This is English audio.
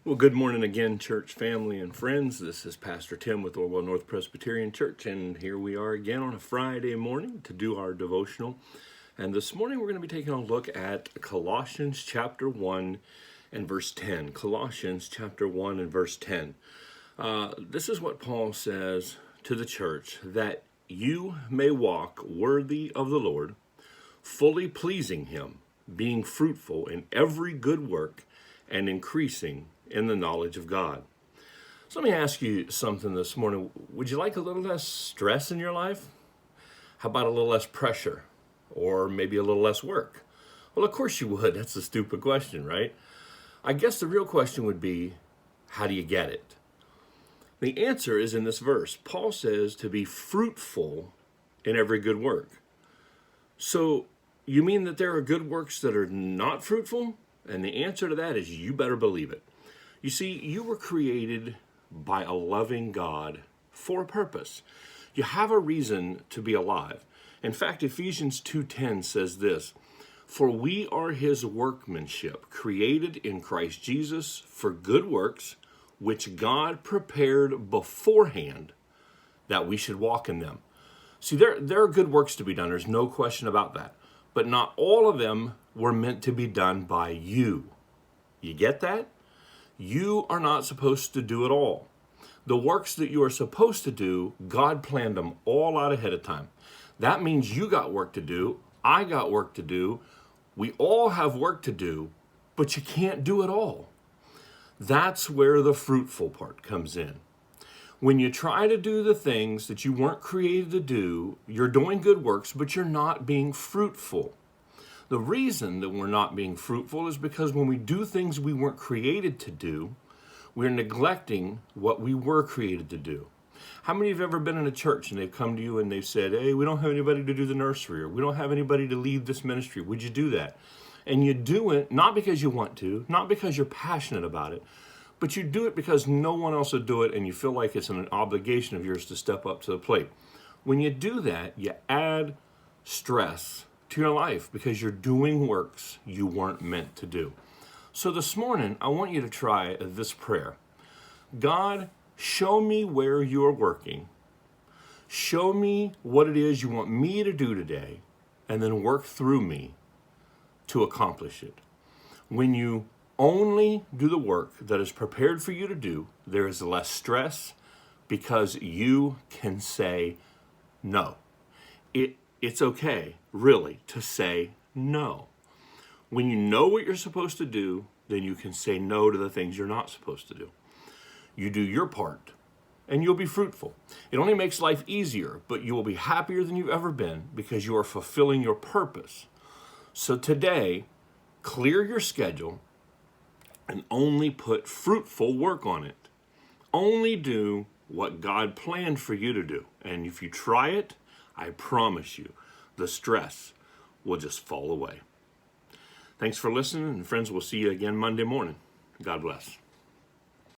Well, good morning again, church family and friends. This is Pastor Tim with Orwell North Presbyterian Church, and here we are again on a Friday morning to do our devotional. And this morning we're going to be taking a look at Colossians chapter 1 and verse 10. Colossians chapter 1 and verse 10. This is what Paul says to the church, that you may walk worthy of the Lord, fully pleasing him, being fruitful in every good work and increasing in the knowledge of God. So let me ask you something this morning. Would you like a little less stress in your life? How about a little less pressure? Or maybe a little less work? Well, of course you would. That's a stupid question, right? I guess the real question would be, how do you get it? The answer is in this verse. Paul says to be fruitful in every good work. So you mean that there are good works that are not fruitful? And the answer to that is you better believe it. You see, you were created by a loving God for a purpose. You have a reason to be alive. In fact, Ephesians 2:10 says this, "For we are his workmanship, created in Christ Jesus for good works, which God prepared beforehand that we should walk in them." See, there are good works to be done. There's no question about that. But not all of them were meant to be done by you. You get that? You are not supposed to do it all. The works that you are supposed to do, God planned them all out ahead of time. That means you got work to do. I got work to do. We all have work to do, but you can't do it all. That's where the fruitful part comes in. When you try to do the things that you weren't created to do, you're doing good works, but you're not being fruitful. The reason that we're not being fruitful is because when we do things we weren't created to do, we're neglecting what we were created to do. How many of you have ever been in a church and they've come to you and they've said, "Hey, we don't have anybody to do the nursery," or "We don't have anybody to lead this ministry. Would you do that?" And you do it not because you want to, not because you're passionate about it, but you do it because no one else would do it and you feel like it's an obligation of yours to step up to the plate. When you do that, you add stress to your life because you're doing works you weren't meant to do. So this morning, I want you to try this prayer. God, show me where you're working. Show me what it is you want me to do today, and then work through me to accomplish it. When you only do the work that is prepared for you to do, there is less stress because you can say no. It's okay, really, to say no. When you know what you're supposed to do, then you can say no to the things you're not supposed to do. You do your part, and you'll be fruitful. It only makes life easier, but you will be happier than you've ever been because you are fulfilling your purpose. So today, clear your schedule and only put fruitful work on it. Only do what God planned for you to do. And if you try it, I promise you, the stress will just fall away. Thanks for listening, and friends, we'll see you again Monday morning. God bless.